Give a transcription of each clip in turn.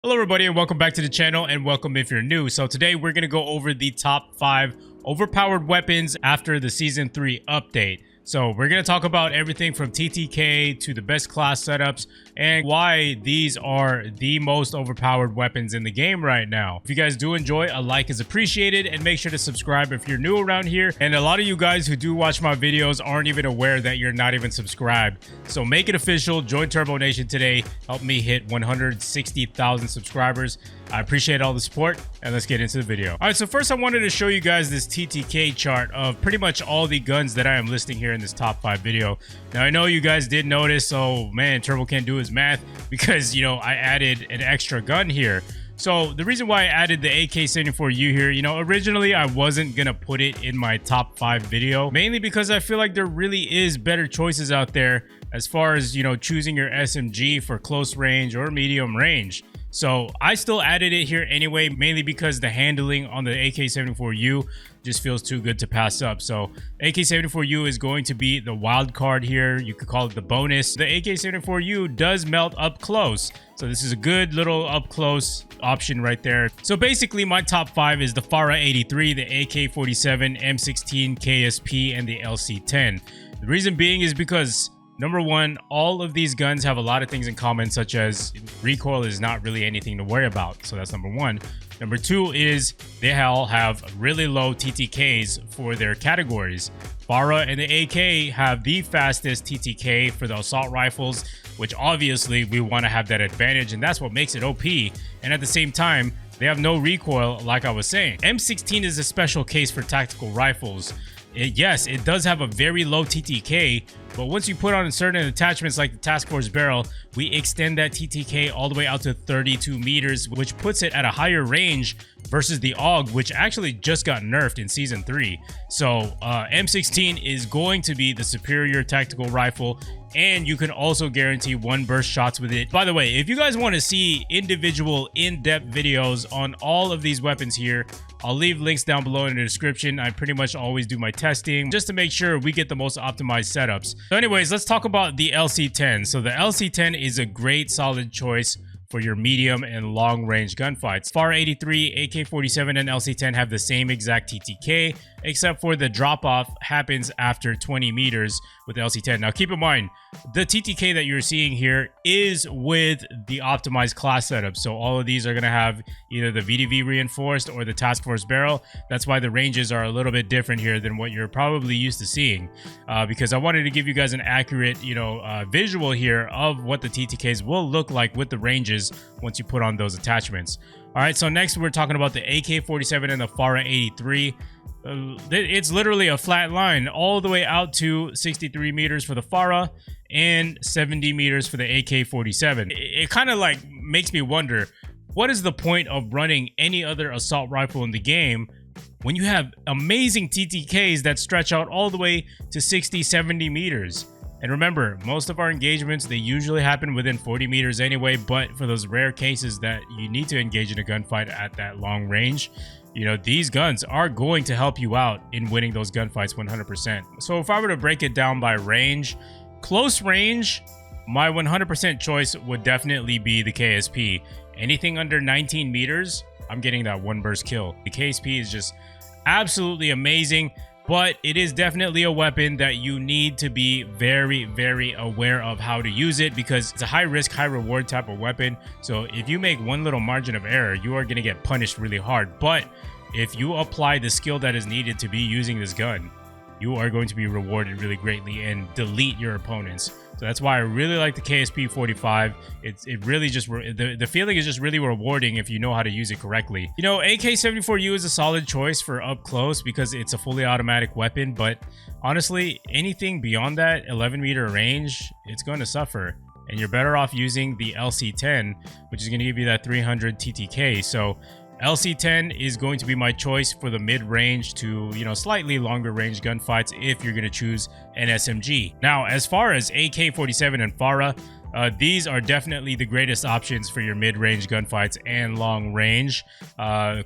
Hello everybody and welcome back to the channel, and welcome if you're new. So today we're going to go over the top 5 overpowered weapons after the season 3 update. So we're going to talk about everything from TTK to the best class setups and why these are the most overpowered weapons in the game right now. If you guys do enjoy, a like is appreciated, and make sure to subscribe if you're new around here. And a lot of you guys who do watch my videos aren't even aware that you're not even subscribed. So make it official, join Turbo Nation today, help me hit 160,000 subscribers. I appreciate all the support, and let's get into the video. All right, so first I wanted to show you guys this TTK chart of pretty much all the guns that I am listing here in this top 5 video. Now I know you guys did notice, oh man, Turbo can't do his math because, you know, I added an extra gun here. So the reason why I added the AK-74U here, you know, originally I wasn't gonna put it in my top 5 video, mainly because I feel like there really is better choices out there as far as, you know, choosing your SMG for close range or medium range. So I still added it here anyway, mainly because the handling on the AK-74U just feels too good to pass up. So AK-74U is going to be the wild card here. You could call it the bonus. The AK-74U does melt up close, so this is a good little up close option right there. So basically my top 5 is the Fara 83, the AK-47, M16 KSP, and the LC10. The reason being is because number one, all of these guns have a lot of things in common, such as recoil is not really anything to worry about. So that's number one. Number two is they all have really low TTKs for their categories. Fara and the AK have the fastest TTK for the assault rifles, which obviously we want to have that advantage, and that's what makes it OP. And at the same time, they have no recoil, like I was saying. M16 is a special case for tactical rifles. Yes, it does have a very low TTK, but once you put on certain attachments like the Task Force barrel, we extend that TTK all the way out to 32 meters, which puts it at a higher range versus the AUG, which actually just got nerfed in Season 3. So M16 is going to be the superior tactical rifle, and you can also guarantee 1 burst shots with it. By the way, if you guys want to see individual in-depth videos on all of these weapons here, I'll leave links down below in the description. I pretty much always do my testing just to make sure we get the most optimized setups. So anyways, let's talk about the LC10. So the LC10 is a great solid choice for your medium and long range gunfights. Fara 83, AK-47, and LC10 have the same exact TTK, except for the drop off happens after 20 meters with LC10. Now keep in mind, the TTK that you're seeing here is with the optimized class setup. So all of these are going to have either the VDV reinforced or the Task Force barrel. That's why the ranges are a little bit different here than what you're probably used to seeing, because I wanted to give you guys an accurate, you know, visual here of what the TTKs will look like with the ranges once you put on those attachments. All right, so next we're talking about the AK-47 and the Fara 83. It's literally a flat line all the way out to 63 meters for the Fara and 70 meters for the AK-47. It kind of like makes me wonder, what is the point of running any other assault rifle in the game when you have amazing TTKs that stretch out all the way to 60, 70 meters? And remember, most of our engagements, they usually happen within 40 meters anyway, but for those rare cases that you need to engage in a gunfight at that long range, you know, these guns are going to help you out in winning those gunfights 100%. So if I were to break it down by range, close range, my 100% choice would definitely be the KSP. Anything under 19 meters, I'm getting that 1 burst kill. The KSP is just absolutely amazing. But it is definitely a weapon that you need to be very, very aware of how to use it, because it's a high risk, high reward type of weapon. So if you make one little margin of error, you are going to get punished really hard. But if you apply the skill that is needed to be using this gun, you are going to be rewarded really greatly and delete your opponents. So that's why I really like the KSP 45. It really just, the feeling is just really rewarding if you know how to use it correctly. You know, AK-74U is a solid choice for up close because it's a fully automatic weapon, but honestly, anything beyond that 11 meter range, it's going to suffer. And you're better off using the LC10, which is going to give you that 300 TTK. So LC10 is going to be my choice for the mid-range to, you know, slightly longer range gunfights if you're going to choose an SMG. Now, as far as AK-47 and Fara, these are definitely the greatest options for your mid-range gunfights and long range.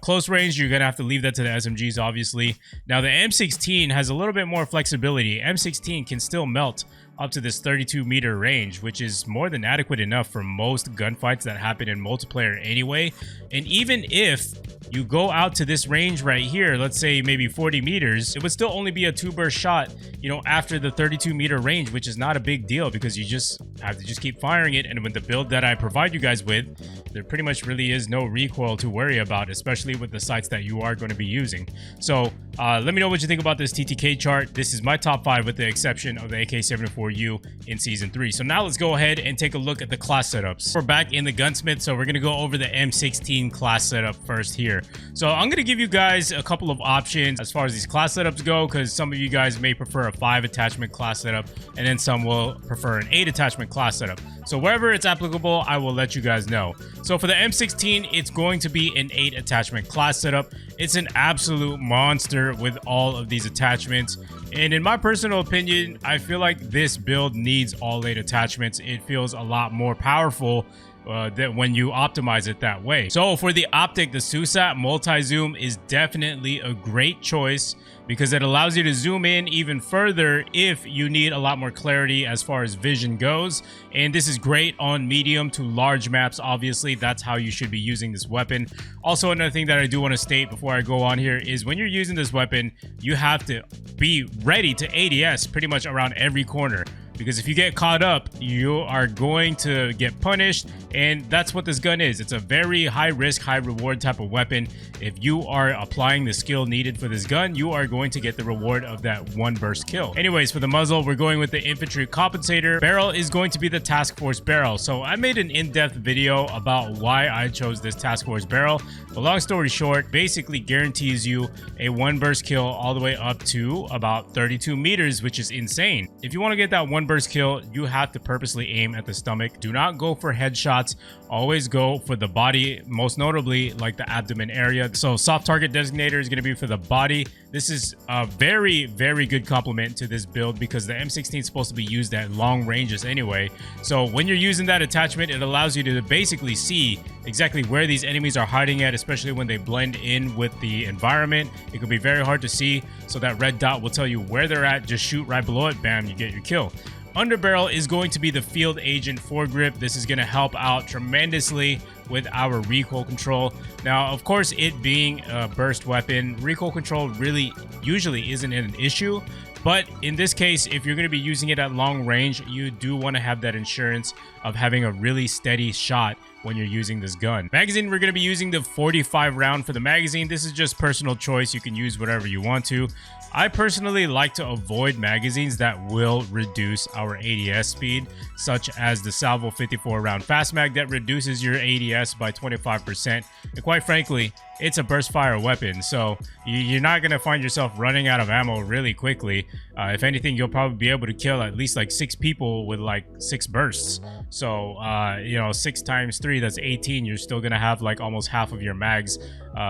Close range, you're going to have to leave that to the SMGs, obviously. Now, the M16 has a little bit more flexibility. M16 can still melt up to this 32-meter range, which is more than adequate enough for most gunfights that happen in multiplayer anyway. And even if you go out to this range right here, let's say maybe 40 meters, it would still only be a 2-burst shot, you know, after the 32-meter range, which is not a big deal because you just have to just keep firing it. And with the build that I provide you guys with, there pretty much really is no recoil to worry about, especially with the sights that you are going to be using. So let me know what you think about this TTK chart. This is my top 5 with the exception of the AK-74U in Season 3. So now let's go ahead and take a look at the class setups. We're back in the gunsmith, so we're going to go over the M16 class setup first here. So I'm going to give you guys a couple of options as far as these class setups go, because some of you guys may prefer a 5 attachment class setup, and then some will prefer an 8 attachment class setup. So wherever it's applicable, I will let you guys know. So for the M16, it's going to be an 8 attachment class setup. It's an absolute monster with all of these attachments. And in my personal opinion, I feel like this build needs all 8 attachments. It feels a lot more powerful that when you optimize it that way. So for the optic, the 𝗧𝗘𝗥𝗕𝗢𝗠 multi-zoom is definitely a great choice because it allows you to zoom in even further if you need a lot more clarity as far as vision goes. And this is great on medium to large maps. Obviously, that's how you should be using this weapon. Also, another thing that I do want to state before I go on here is when you're using this weapon, you have to be ready to ADS pretty much around every corner. Because if you get caught up, you are going to get punished, and that's what this gun is. It's a very high risk, high reward type of weapon. If you are applying the skill needed for this gun, you are going to get the reward of that 1-burst kill. Anyways, for the muzzle, we're going with the infantry compensator. Barrel is going to be the task force barrel. So I made an in-depth video about why I chose this task force barrel. But long story short, basically guarantees you a 1-burst kill all the way up to about 32 meters, which is insane. If you want to get that 1-burst kill, you have to purposely aim at the stomach. Do not go for headshots. Always go for the body, most notably like the abdomen area. So soft target designator is going to be for the body. This is a very, very good complement to this build because the M16 is supposed to be used at long ranges anyway. So when you're using that attachment, it allows you to basically see exactly where these enemies are hiding at, especially when they blend in with the environment. It could be very hard to see, so that red dot will tell you where they're at. Just shoot right below it, bam, you get your kill. Underbarrel is going to be the field agent foregrip. This is going to help out tremendously with our recoil control. Now, of course, it being a burst weapon, recoil control really usually isn't an issue. But in this case, if you're going to be using it at long range, you do want to have that insurance of having a really steady shot when you're using this gun. Magazine, we're going to be using the 45 round for the magazine. This is just personal choice. You can use whatever you want to. I personally like to avoid magazines that will reduce our ADS speed, such as the Salvo 54 round fast mag that reduces your ADS by 25%. And quite frankly, it's a burst fire weapon, so you're not going to find yourself running out of ammo really quickly. If anything, you'll probably be able to kill at least like 6 people with like 6 bursts. So, you know, 6 times 3, that's 18. You're still going to have like almost half of your mags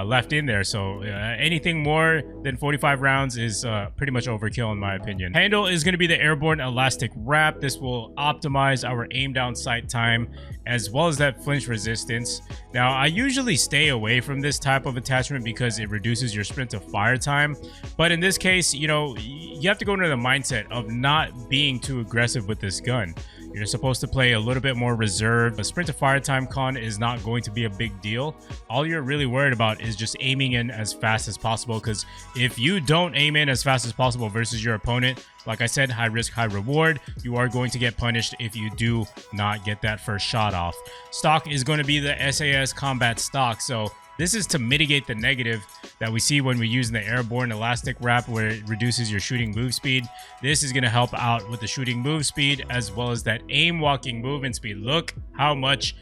left in there. So anything more than 45 rounds is pretty much overkill in my opinion. Handle is going to be the airborne elastic wrap. This will optimize our aim down sight time as well as that flinch resistance. Now, I usually stay away from this type of attachment because it reduces your sprint to fire time. But in this case, you know, you have to go into the mindset of not being too aggressive with this gun. You're supposed to play a little bit more reserved. A sprint to fire time con is not going to be a big deal. All you're really worried about is just aiming in as fast as possible, because if you don't aim in as fast as possible versus your opponent, like I said, high risk, high reward, you are going to get punished if you do not get that first shot off. Stock is going to be the SAS combat stock. So this is to mitigate the negative that we see when we use the airborne elastic wrap, where it reduces your shooting move speed. This is going to help out with the shooting move speed as well as that aim walking movement speed. Look how much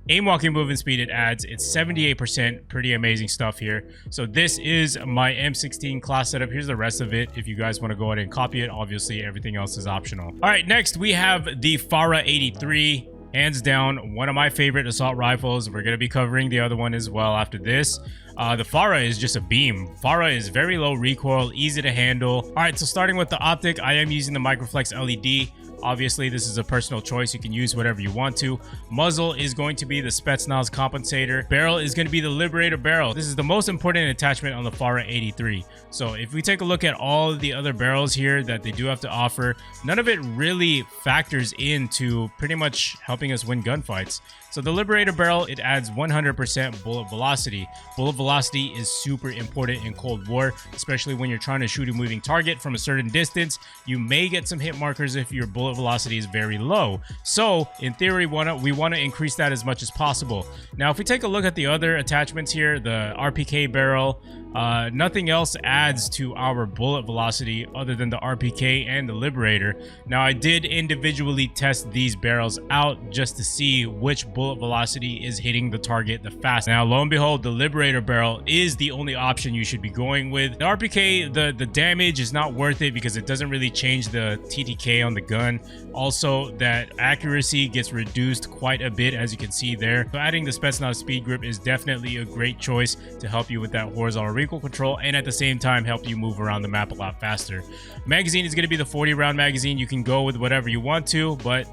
aim walking movement speed it adds. It's 78%. Pretty amazing stuff here. So this is my M16 class setup. Here's the rest of it if you guys want to go ahead and copy it. Obviously, everything else is optional. All right, next we have the Fara 83. Hands down, one of my favorite assault rifles. We're going to be covering the other one as well after this. The Fara is just a beam. Fara is very low recoil, easy to handle. All right, so starting with the optic, I am using the Microflex LED Obviously, this is a personal choice. You can use whatever you want to. Muzzle is going to be the 𝗧𝗠𝗘𝗦𝗧𝗧𝗧𝗧𝗧𝗧𝗧𝗧𝗧𝗧𝗧𝗧𝗧𝗧𝗧 barrel is going to be the Liberator barrel. This is the most important attachment on the Fara 83. So if we take a look at all the other barrels here that they do have to offer, none of it really factors into pretty much helping us win gunfights. So the Liberator barrel, it adds 100% bullet velocity. Bullet velocity is super important in Cold War, especially when you're trying to shoot a moving target from a certain distance. You may get some hit markers if your bullet velocity is very low. So in theory, we want to increase that as much as possible. Now, if we take a look at the other attachments here, the RPK barrel, nothing else adds to our bullet velocity other than the RPK and the Liberator. Now, I did individually test these barrels out just to see which bullet velocity is hitting the target the fastest. Now, lo and behold, the Liberator barrel is the only option you should be going with. The RPK, the damage is not worth it because it doesn't really change the TTK on the gun. Also, that accuracy gets reduced quite a bit, as you can see there. So adding the 𝗧𝗠𝗏 speed grip is definitely a great choice to help you with that horizontal recoil control and at the same time help you move around the map a lot faster. Magazine is going to be the 40-round magazine. You can go with whatever you want to, but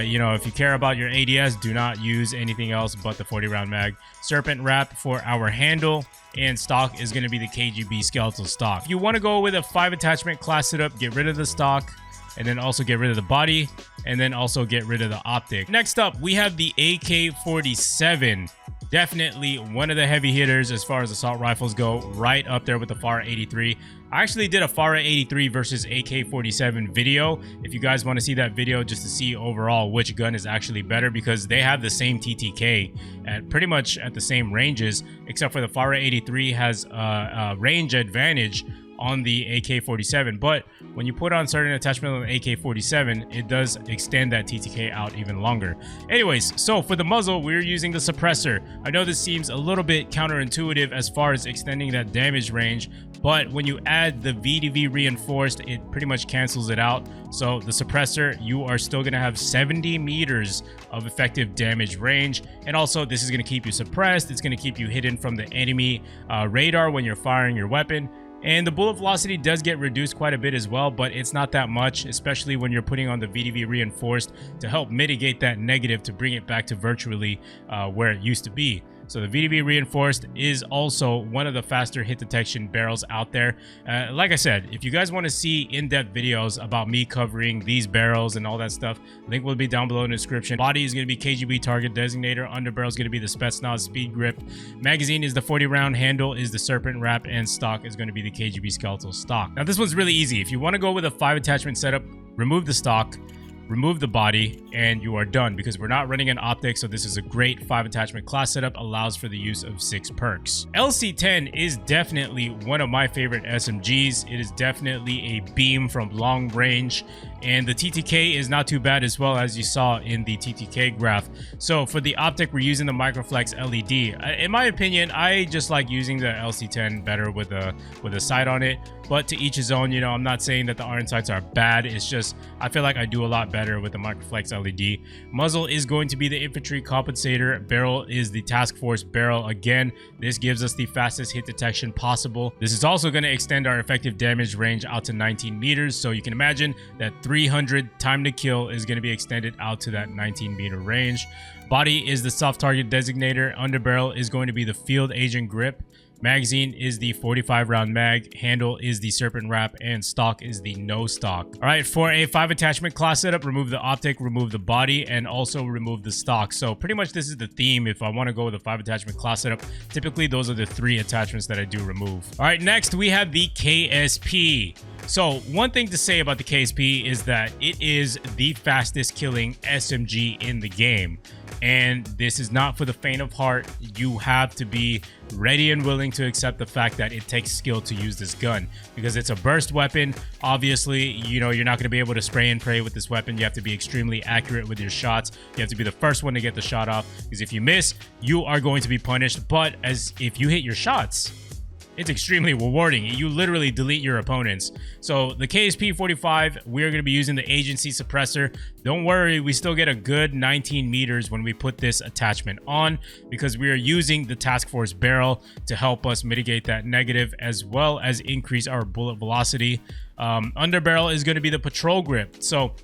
you know, if you care about your ADS, do not use anything else but the 40-round mag. Serpent wrap for our handle, and stock is going to be the KGB skeletal stock. If you want to go with a 5-attachment class setup, get rid of the stock, and then also get rid of the body, and then also get rid of the optic. Next up, we have the AK47. Definitely one of the heavy hitters as far as assault rifles go, right up there with the Fara 83. I actually did a Fara 83 versus AK47 video. If you guys want to see that video just to see overall which gun is actually better, because they have the same TTK at pretty much at the same ranges, except for the Fara 83 has a range advantage on the AK47, but when you put on certain attachment on the AK47, it does extend that TTK out even longer. Anyways, so for the muzzle, we're using the suppressor. I know this seems a little bit counterintuitive as far as extending that damage range, but when you add the VDV reinforced, it pretty much cancels it out. So the suppressor, you are still going to have 70 meters of effective damage range, and also this is going to keep you suppressed. It's going to keep you hidden from the enemy radar when you're firing your weapon. And the bullet velocity does get reduced quite a bit as well, but it's not that much, especially when you're putting on the VDV reinforced to help mitigate that negative to bring it back to virtually where it used to be. So the VDV reinforced is also one of the faster hit detection barrels out there. Like I said, if you guys want to see in-depth videos about me covering these barrels and all that stuff, link will be down below in the description. Body is going to be KGB target designator. Underbarrel is going to be the 𝗧𝗠𝗏 speed grip. Magazine is the 40-round. Handle is the serpent wrap, and stock is going to be the KGB skeletal stock. Now this one's really easy. If you want to go with a 5-attachment setup, remove the stock, remove the body, and you are done, because we're not running an optic. So this is a great 5-attachment class setup, allows for the use of 6 perks. LC10 is definitely one of my favorite SMGs. It is definitely a beam from long range, and the TTK is not too bad as well, as you saw in the TTK graph. So for the optic, we're using the Microflex LED. In my opinion, I just like using the LC10 better with a sight on it, but to each his own. You know, I'm not saying that the iron sights are bad. It's just I feel like I do a lot better with the Microflex LED. Muzzle is going to be the infantry compensator. Barrel is the task force barrel. Again, this gives us the fastest hit detection possible. This is also going to extend our effective damage range out to 19 meters. So you can imagine that 300 time to kill is going to be extended out to that 19-meter range. Body is the soft target designator. Underbarrel is going to be the field agent grip. Magazine is the 45-round mag. Handle is the serpent wrap, and stock is the no stock. All right, for a 5-attachment class setup, remove the optic, remove the body, and also remove the stock. So pretty much this is the theme. If I want to go with a 5-attachment class setup, typically those are the 3 attachments that I do remove. All right, next we have the KSP. So one thing to say about the KSP is that it is the fastest killing SMG in the game. And this is not for the faint of heart. You have to be ready and willing to accept the fact that it takes skill to use this gun, because it's a burst weapon. Obviously, you know, you're not going to be able to spray and pray with this weapon. You have to be extremely accurate with your shots. You have to be the first one to get the shot off, because if you miss, you are going to be punished. But as if you hit your shots, it's extremely rewarding. You literally delete your opponents. So the KSP 45, we're going to be using the agency suppressor. Don't worry, we still get a good 19 meters when we put this attachment on, because we are using the task force barrel to help us mitigate that negative as well as increase our bullet velocity. Underbarrel is going to be the patrol grip. So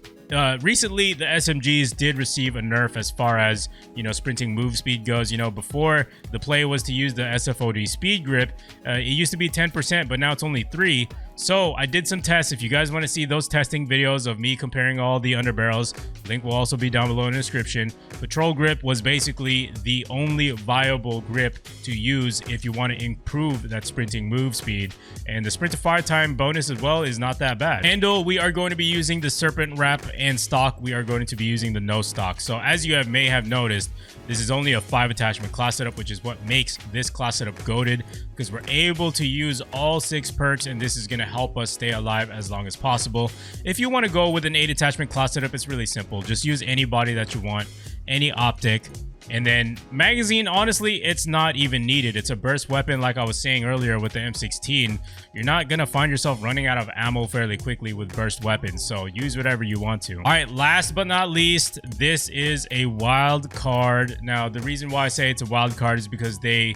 recently the SMGs did receive a nerf as far as, you know, sprinting move speed goes. You know, before the play was to use the SFOD speed grip, it used to be 10%, but now it's only 3. So I did some tests. If you guys want to see those testing videos of me comparing all the underbarrels, link will also be down below in the description. Patrol grip was basically the only viable grip to use if you want to improve that sprinting move speed. And the sprint to fire time bonus as well is not that bad. Handle, we are going to be using the serpent wrap, and stock, we are going to be using the no stock. So as you may have noticed, this is only a 5 attachment class setup, which is what makes this class setup goated, because we're able to use all 6 perks, and this is going to help us stay alive as long as possible. If you want to go with an 8 attachment class setup, it's really simple. Just use any body that you want, any optic, and then magazine, honestly, it's not even needed. It's a burst weapon, like I was saying earlier with the M16. You're not gonna find yourself running out of ammo fairly quickly with burst weapons, so use whatever you want to. All right, last but not least, this is a wild card. Now, the reason why I say it's a wild card is because they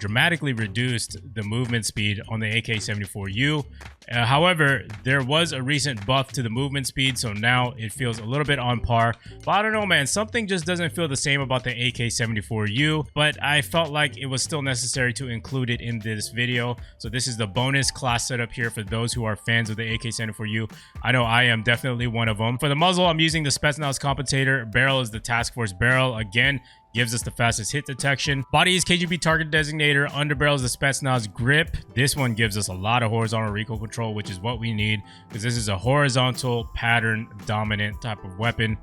dramatically reduced the movement speed on the AK-74U. However, there was a recent buff to the movement speed, so now it feels a little bit on par. But I don't know, man, something just doesn't feel the same about the AK-74U, but I felt like it was still necessary to include it in this video. So this is the bonus class setup here for those who are fans of the AK-74U. I know I am definitely one of them. For the muzzle, I'm using the 𝗧𝗠𝗠𝗧 compensator. Barrel is the task force barrel. Again, gives us the fastest hit detection. Body is KGB target designator. Underbarrel is the 𝗧𝗠𝗠𝗧 grip. This one gives us a lot of horizontal recoil control, which is what we need, because this is a horizontal pattern dominant type of weapon.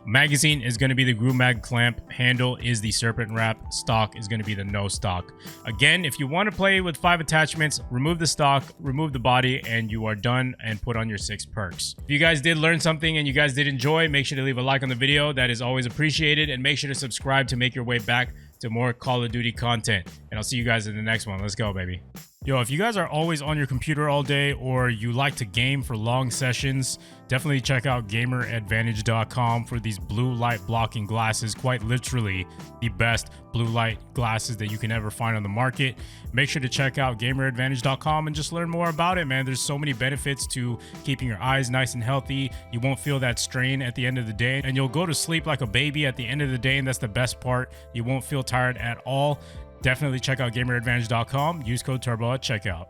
Magazine is going to be the 𝗧𝗘𝗥𝗕𝗢𝗦 clamp. Handle is the serpent wrap. Stock is going to be the no stock. Again, if you want to play with 5 attachments, remove the stock, remove the body, and you are done, and put on your 6 perks. If you guys did learn something and you guys did enjoy, make sure to leave a like on the video. That is always appreciated, and make sure to subscribe to make your way back to more Call of Duty content. And I'll see you guys in the next one. Let's go, baby. Yo, if you guys are always on your computer all day, or you like to game for long sessions, definitely check out GamerAdvantage.com for these blue light blocking glasses. Quite literally the best blue light glasses that you can ever find on the market. Make sure to check out GamerAdvantage.com and just learn more about it, man. There's so many benefits to keeping your eyes nice and healthy. You won't feel that strain at the end of the day, and you'll go to sleep like a baby at the end of the day, and that's the best part. You won't feel tired at all. Definitely check out GamerAdvantage.com. Use code TURBO at checkout.